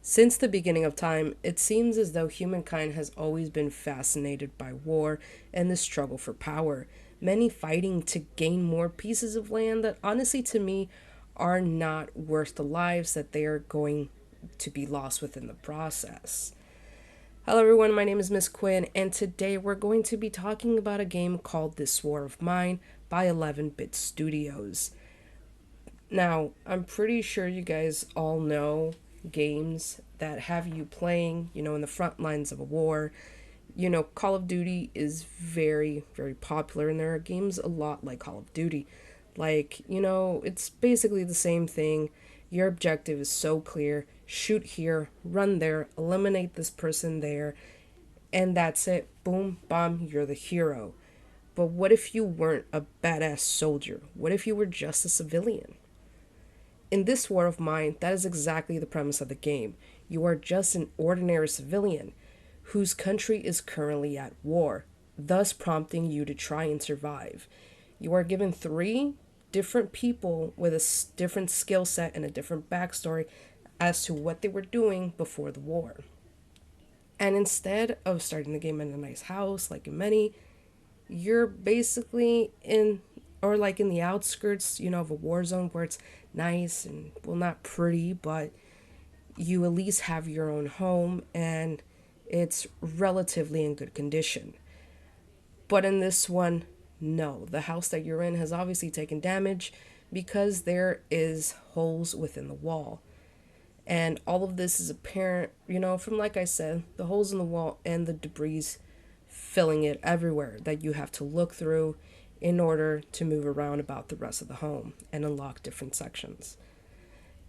Since the beginning of time, it seems as though humankind has always been fascinated by war and the struggle for power, many fighting to gain more pieces of land that honestly to me are not worth the lives that they are going to be lost within the process. Hello everyone, my name is Miss Quinn and today we're going to be talking about a game called This War of Mine by 11-Bit Studios. Now, I'm pretty sure you guys all know games that have you playing, in the front lines of a war. Call of Duty is very, very popular, and there are games a lot like Call of Duty. Like, it's basically the same thing. Your objective is so clear: shoot here, run there, eliminate this person there, and that's it. Boom, bomb, you're the hero. But what if you weren't a badass soldier? What if you were just a civilian? In this war of mine, that is exactly the premise of the game. You are just an ordinary civilian whose country is currently at war, thus prompting you to try and survive. You are given three different people with a different skill set and a different backstory as to what they were doing before the war. And instead of starting the game in a nice house like in many, you're basically in or like in the outskirts, of a war zone where it's nice and well not pretty, but you at least have your own home and it's relatively in good condition. But in this one, no, the house that you're in has obviously taken damage because there is holes within the wall. And all of this is apparent, from like I said, the holes in the wall and the debris filling it everywhere that you have to look through in order to move around about the rest of the home and unlock different sections.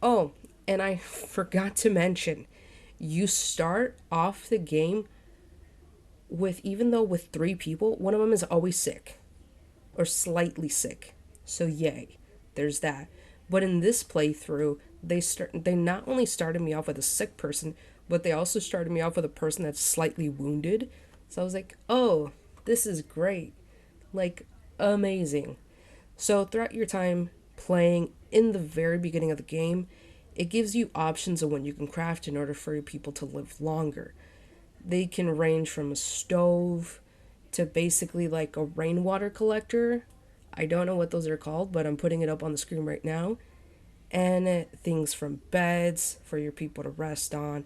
Oh, and I forgot to mention, you start off the game with, even though with three people, one of them is always sick or slightly sick. So yay, there's that. But in this playthrough, they not only started me off with a sick person, but they also started me off with a person that's slightly wounded. So I was like, "Oh, this is great." Like amazing. So throughout your time playing in the very beginning of the game, it gives you options of what you can craft in order for your people to live longer. They can range from a stove to basically like a rainwater collector. I don't know what those are called, but I'm putting it up on the screen right now. And things from beds for your people to rest on,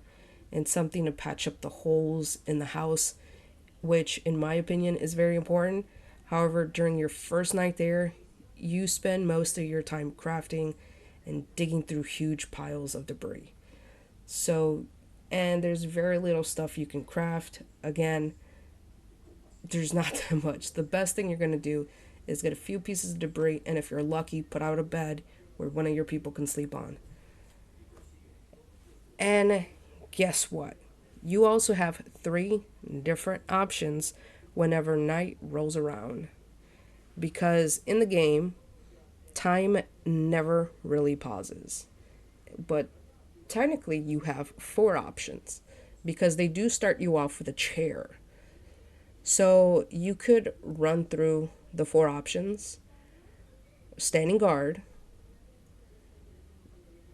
and something to patch up the holes in the house, which, in my opinion, is very important. However, during your first night there, you spend most of your time crafting and digging through huge piles of debris. So, and there's very little stuff you can craft. Again, there's not that much. The best thing you're going to do is get a few pieces of debris, and if you're lucky, put out a bed where one of your people can sleep on. And guess what? You also have three different options whenever night rolls around. Because in the game, time never really pauses. But technically, you have four options because they do start you off with a chair. So you could run through the four options: standing guard,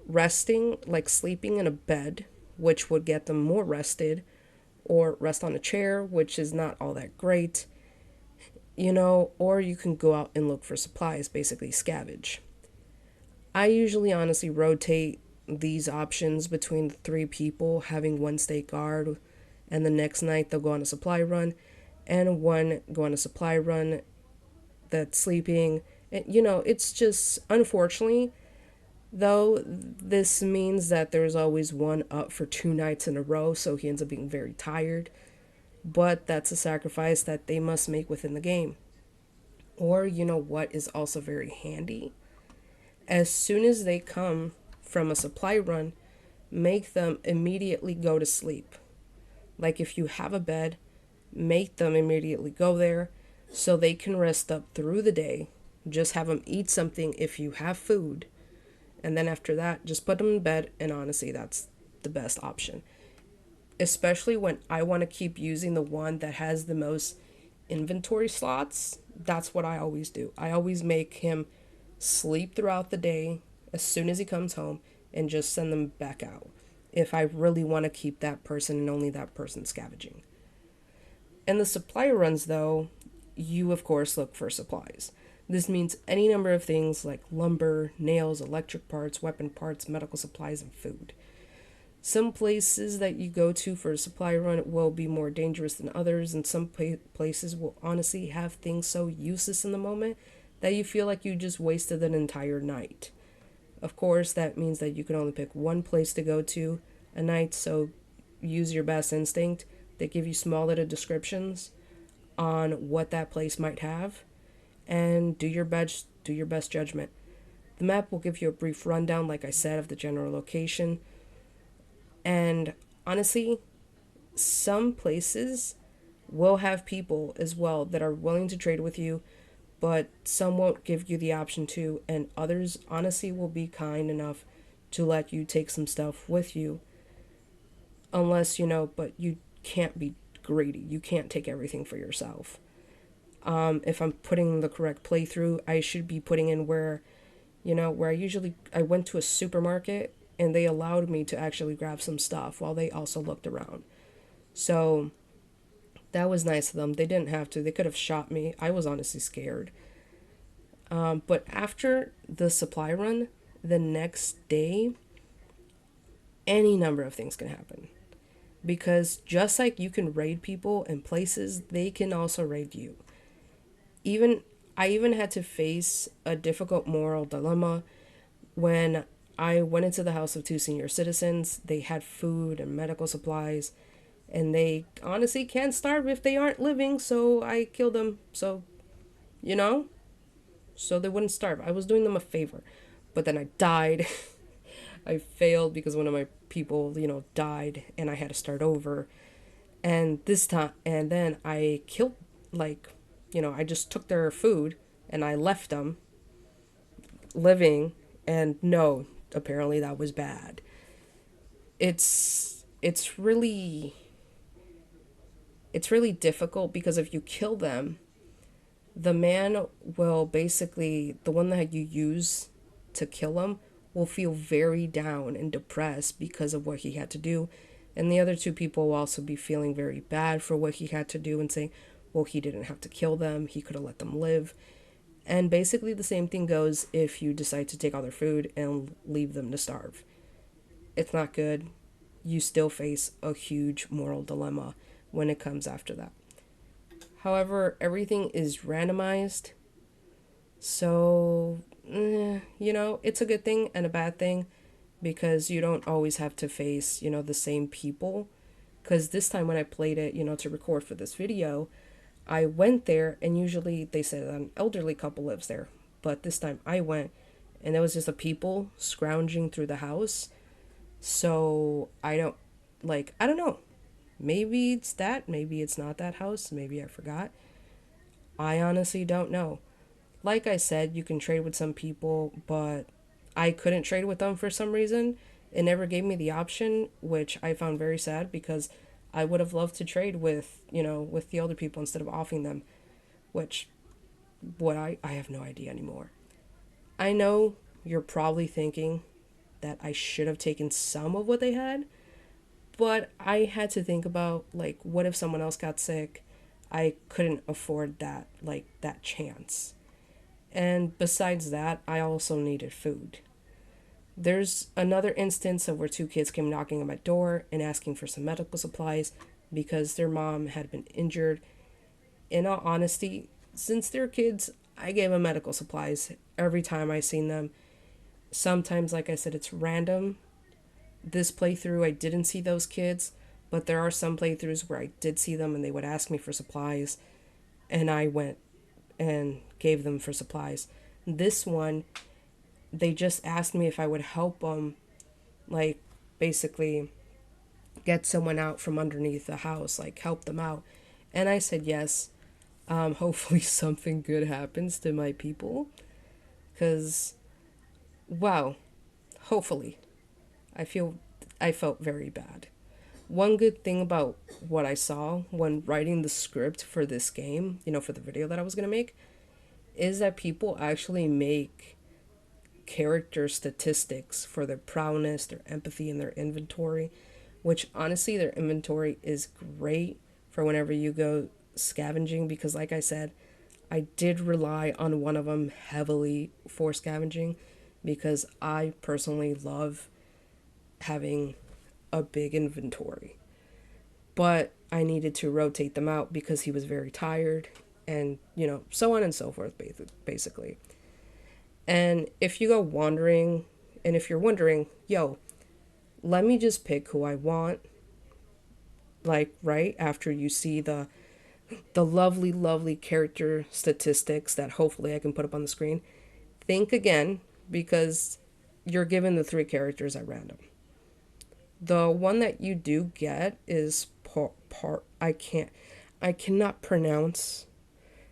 resting, like sleeping in a bed, which would get them more rested, or rest on a chair, which is not all that great, or you can go out and look for supplies, basically scavenge. I usually honestly rotate these options between the three people, having one stay guard, and the next night they'll go on a supply run, and one go on a supply run that's sleeping. And, it's just, unfortunately, though, this means that there's always one up for 2 nights in a row, so he ends up being very tired. But that's a sacrifice that they must make within the game. Or, what is also very handy? As soon as they come from a supply run, make them immediately go to sleep. Like if you have a bed, make them immediately go there so they can rest up through the day. Just have them eat something if you have food. And then after that, just put them in bed. And honestly, that's the best option. Especially when I want to keep using the one that has the most inventory slots. That's what I always do. I always make him sleep throughout the day as soon as he comes home and just send them back out. if I really want to keep that person and only that person scavenging. In the supply runs, though, you of course look for supplies. This means any number of things like lumber, nails, electric parts, weapon parts, medical supplies, and food. Some places that you go to for a supply run will be more dangerous than others, and some places will honestly have things so useless in the moment that you feel like you just wasted an entire night. Of course, that means that you can only pick one place to go to a night, so use your best instinct. They give you small little descriptions on what that place might have, and do your best judgment. The map will give you a brief rundown, like I said, of the general location. And honestly, some places will have people as well that are willing to trade with you, but some won't give you the option to, and others honestly will be kind enough to let you take some stuff with you, unless but you can't be greedy. You can't take everything for yourself. If I'm putting the correct playthrough, I should be putting in where I went to a supermarket and they allowed me to actually grab some stuff while they also looked around. So that was nice of them. They didn't have to. They could have shot me. I was honestly scared. But after the supply run, the next day, any number of things can happen. Because just like you can raid people in places, they can also raid you. Even I even had to face a difficult moral dilemma when I went into the house of two senior citizens. They had food and medical supplies, and they honestly can't starve if they aren't living, so I killed them. You know, so they wouldn't starve. I was doing them a favor. But then I died. I failed because one of my people, died and I had to start over. And this time, and then I killed, like, I just took their food and I left them living. And no, apparently that was bad. It's really it's really difficult because if you kill them, the man will basically, the one that you use to kill him, will feel very down and depressed because of what he had to do. And the other two people will also be feeling very bad for what he had to do and saying, well, he didn't have to kill them, he could have let them live. And basically, the same thing goes if you decide to take all their food and leave them to starve. It's not good. You still face a huge moral dilemma when it comes after that. However, everything is randomized. So, it's a good thing and a bad thing because you don't always have to face, the same people. Because this time when I played it, to record for this video, I went there and usually they said an elderly couple lives there. But this time I went and there was just a people scrounging through the house. So I don't know. Maybe it's that, maybe it's not that house, maybe I forgot. I honestly don't know. Like I said, you can trade with some people, but I couldn't trade with them for some reason. It never gave me the option, which I found very sad because I would have loved to trade with the older people instead of offing them, which I have no idea anymore. I know you're probably thinking that I should have taken some of what they had, but I had to think about like what if someone else got sick? I couldn't afford that chance. And besides that, I also needed food. There's another instance of where two kids came knocking on my door and asking for some medical supplies because their mom had been injured. In all honesty, since they're kids, I gave them medical supplies every time I seen them. Sometimes, like I said, it's random. This playthrough, I didn't see those kids, but there are some playthroughs where I did see them and they would ask me for supplies, and I went and gave them for supplies. This one, they just asked me if I would help them, like basically get someone out from underneath the house, like help them out. And I said yes. Hopefully something good happens to my people, because wow, hopefully. I felt very bad. One good thing about what I saw when writing the script for this game, for the video that I was going to make, is that people actually make character statistics for their prowess, their empathy, and their inventory, which honestly, their inventory is great for whenever you go scavenging because, like I said, I did rely on one of them heavily for scavenging because I personally love having a big inventory. But I needed to rotate them out because he was very tired and, so on and so forth, basically. And if you go wandering, and if you're wondering, yo, let me just pick who I want, like right after you see the lovely, lovely character statistics that hopefully I can put up on the screen, think again because you're given the three characters at random. The one that you do get is I cannot pronounce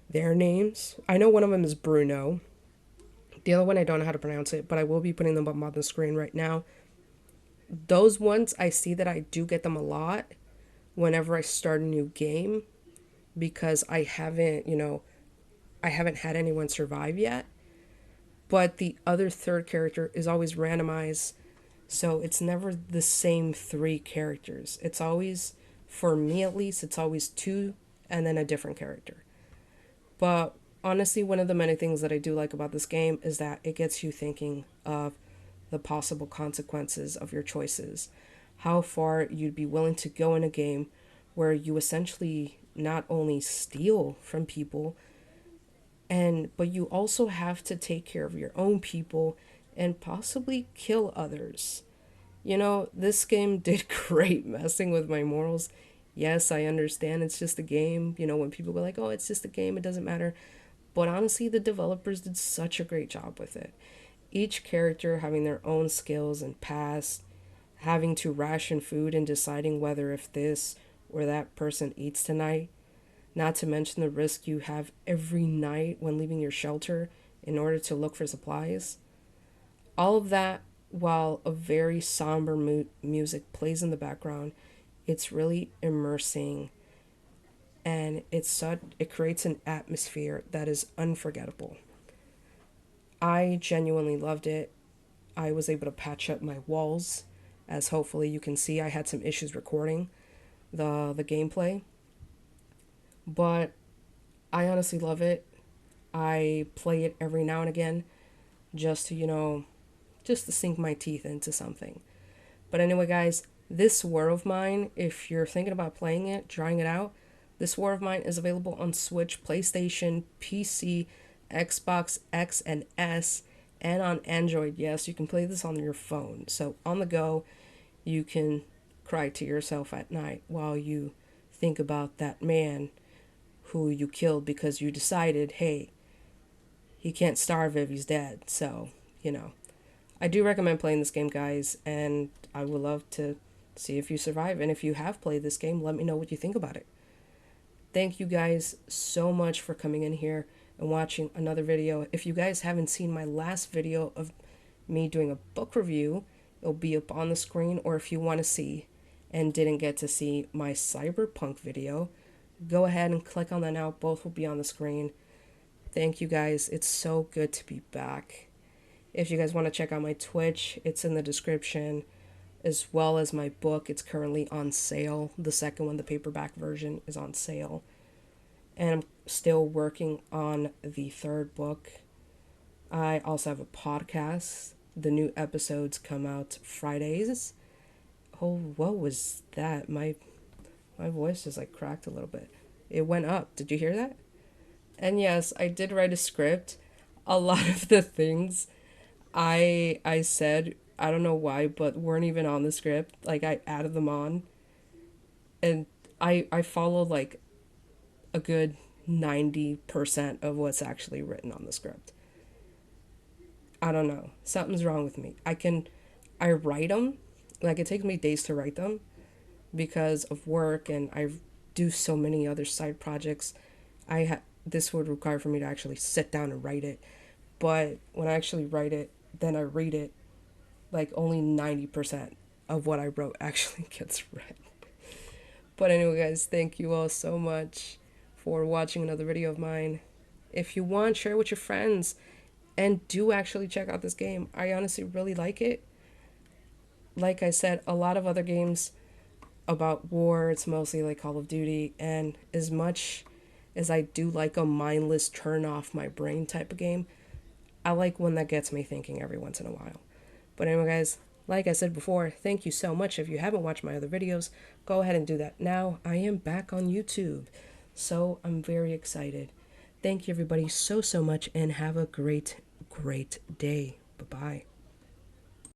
their names. I know one of them is Bruno. The other one I don't know how to pronounce it, but I will be putting them up on the screen right now. Those ones I see that I do get them a lot whenever I start a new game because I haven't had anyone survive yet. But the other third character is always randomized, so it's never the same three characters. It's always, for me at least, it's always two and then a different character. But honestly, one of the many things that I do like about this game is that it gets you thinking of the possible consequences of your choices. How far you'd be willing to go in a game where you essentially not only steal from people, but you also have to take care of your own people and possibly kill others. This game did great messing with my morals. Yes, I understand it's just a game. When people go like, "Oh, it's just a game, it doesn't matter." But honestly, the developers did such a great job with it. Each character having their own skills and past, having to ration food and deciding whether if this or that person eats tonight, not to mention the risk you have every night when leaving your shelter in order to look for supplies. All of that while a very somber music plays in the background. It's really immersing and it creates an atmosphere that is unforgettable. I genuinely loved it. I was able to patch up my walls, as hopefully you can see I had some issues recording the gameplay, but I honestly love it. I play it every now and again just to, just to sink my teeth into something. But anyway, guys, this War of Mine, if you're thinking about playing it, trying it out, this War of Mine is available on Switch, PlayStation, PC, Xbox X and S, and on Android. Yes, you can play this on your phone. So on the go, you can cry to yourself at night while you think about that man who you killed because you decided, hey, he can't starve if he's dead. So, I do recommend playing this game, guys, and I would love to see if you survive. And if you have played this game, let me know what you think about it. Thank you guys so much for coming in here and watching another video. If you guys haven't seen my last video of me doing a book review, it'll be up on the screen, or if you want to see and didn't get to see my cyberpunk video, go ahead and click on that now. Both will be on the screen. Thank you guys. It's so good to be back. If you guys want to check out my Twitch, it's in the description, as well as my book. It's currently on sale. The second one, the paperback version, is on sale. And I'm still working on the third book. I also have a podcast. The new episodes come out Fridays. Oh, what was that? My voice just like cracked a little bit. It went up. Did you hear that? And yes, I did write a script. A lot of the things I said, I don't know why, but weren't even on the script. Like I added them on. And I followed like a good 90% of what's actually written on the script. I don't know. Something's wrong with me. I write them. Like it takes me days to write them because of work and I do so many other side projects. This would require for me to actually sit down and write it. But when I actually write it, then I read it, like only 90% of what I wrote actually gets read. But anyway, guys, thank you all so much for watching another video of mine. If you want, share with your friends. And do actually check out this game. I honestly really like it. Like I said, a lot of other games about war, it's mostly like Call of Duty. And as much as I do like a mindless turn off my brain type of game, I like one that gets me thinking every once in a while. But anyway, guys, like I said before, thank you so much. If you haven't watched my other videos, go ahead and do that now. I am back on YouTube, so I'm very excited. Thank you, everybody, so much, and have a great, great day. Bye bye.